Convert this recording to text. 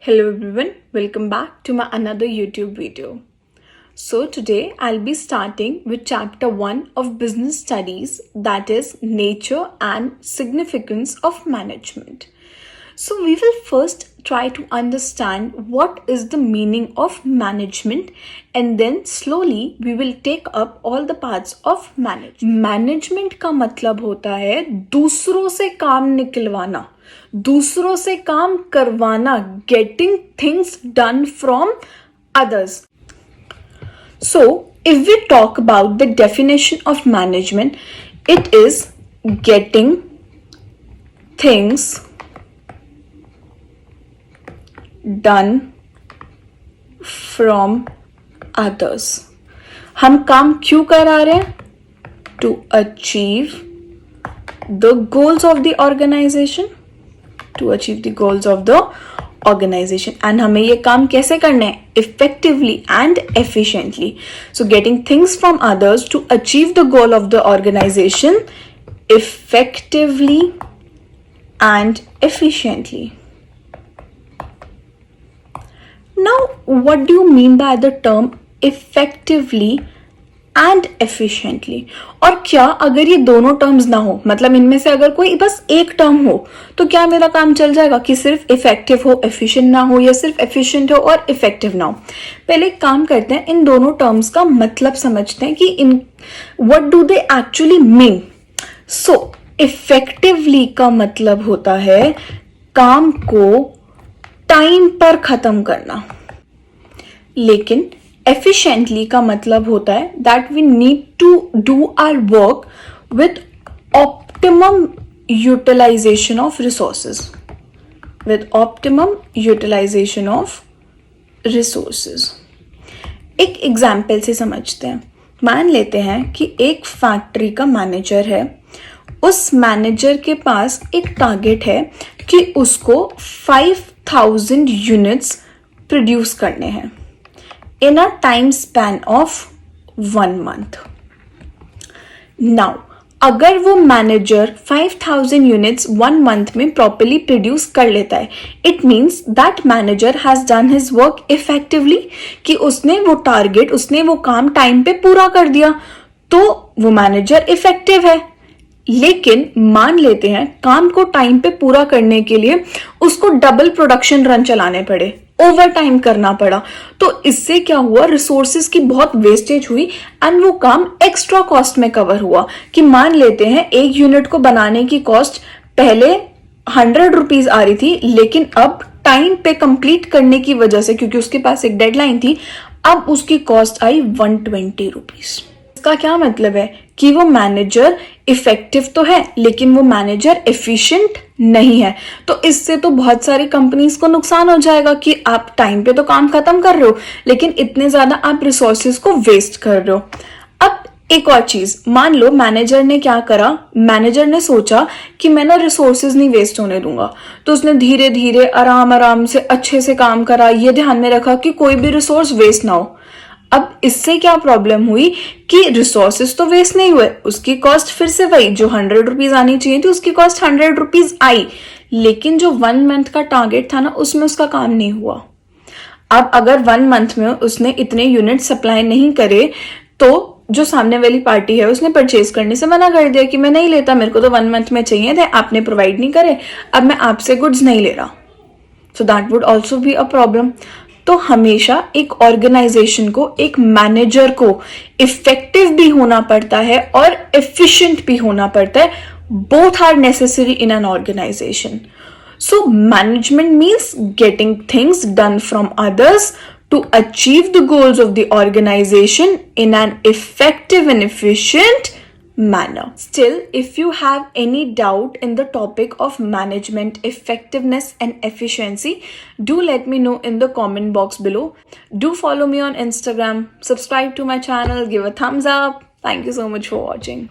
Hello everyone, welcome back to my another YouTube video. So today I'll be starting with chapter 1 of business studies, that is nature and significance of management. So we will first try to understand what is the meaning of management, and then slowly we will take up all the parts of management. Management का मतलब होता है दूसरों से काम निकलवाना, दूसरों से काम करवाना, getting things done from others. So if we talk about the definition of management, it is getting things done from others. हम काम क्यों करा रहे हैं? To achieve the goals of the organization. To achieve the goals of the organization. And हमें ये काम कैसे करना है? Effectively and efficiently. So getting things from others to achieve the goal of the organization effectively and efficiently. Now, what do you mean by the term effectively and efficiently? और क्या अगर ये दोनों टर्म्स ना हो, मतलब इनमें से अगर कोई बस एक टर्म हो, तो क्या मेरा काम चल जाएगा कि सिर्फ इफेक्टिव हो, एफिशिएंट ना हो, या सिर्फ एफिशिएंट हो और इफेक्टिव ना हो? पहले एक काम करते हैं, इन दोनों टर्म्स का मतलब समझते हैं कि in what do they actually mean. So effectively का मतलब होता है काम को टाइम पर खत्म करना, लेकिन एफिशिएंटली का मतलब होता है that we need to do our work with optimum utilisation of resources. With optimum utilisation of resources. एक एग्जाम्पल से समझते हैं. मान लेते हैं कि एक फैक्ट्री का मैनेजर है. उस मैनेजर के पास एक टारगेट है कि उसको 5,000 यूनिट्स प्रोड्यूस करने हैं in a time span of 1 month. Now अगर वो मैनेजर 5,000 यूनिट्स 1 month में प्रॉपरली प्रोड्यूस कर लेता है, it means that manager has done his work effectively, कि उसने वो टारगेट, उसने वो काम टाइम पे पूरा कर दिया, तो वो मैनेजर इफेक्टिव है. लेकिन मान लेते हैं काम को टाइम पे पूरा करने के लिए उसको डबल प्रोडक्शन रन चलाने पड़े, ओवर टाइम करना पड़ा, तो इससे क्या हुआ? रिसोर्सेज की बहुत वेस्टेज हुई एंड वो काम एक्स्ट्रा कॉस्ट में कवर हुआ. कि मान लेते हैं एक यूनिट को बनाने की कॉस्ट पहले 100 रुपीज आ रही थी, लेकिन अब टाइम पे कंप्लीट करने की वजह से, क्योंकि उसके पास एक डेडलाइन थी, अब उसकी कॉस्ट आई 120 रुपीज. इसका क्या मतलब है कि वो मैनेजर इफेक्टिव तो है, लेकिन वो मैनेजर एफिशिएंट नहीं है. तो इससे तो बहुत सारी कंपनीज को नुकसान हो जाएगा कि आप टाइम पे तो काम खत्म कर रहे हो, लेकिन इतने ज्यादा आप रिसोर्सेज को वेस्ट कर रहे हो. अब एक और चीज, मान लो मैनेजर ने क्या करा, मैनेजर ने सोचा कि मैं ना रिसोर्सेज नहीं वेस्ट होने दूंगा, तो उसने धीरे धीरे आराम आराम से अच्छे से काम करा, ये ध्यान में रखा कि कोई भी रिसोर्स वेस्ट ना हो. अब इससे क्या प्रॉब्लम हुई कि रिसोर्सेज तो वेस्ट नहीं हुए, उसकी कॉस्ट फिर से वही, जो 100 रुपीज आनी चाहिए थी उसकी कॉस्ट 100 रुपीज आई, लेकिन जो 1 month का टारगेट था ना, उसमें उसका काम नहीं हुआ. अब अगर 1 month में उसने इतने यूनिट सप्लाई नहीं करे, तो जो सामने वाली पार्टी है उसने परचेज करने से मना कर दिया कि मैं नहीं लेता, मेरे को तो 1 month में चाहिए थे, आपने प्रोवाइड नहीं करे, अब मैं आपसे गुड्स नहीं ले रहा. So that would also be a problem. तो हमेशा एक ऑर्गेनाइजेशन को, एक मैनेजर को इफेक्टिव भी होना पड़ता है और एफिशिएंट भी होना पड़ता है. Both are necessary in an organisation. So management means getting things done from others to achieve the goals of the organization in an effective and efficient manner. Still, if you have any doubt in the topic of management, effectiveness and efficiency, do let me know in the comment box below. Do follow me on Instagram, subscribe to my channel, give a thumbs up. Thank you so much for watching.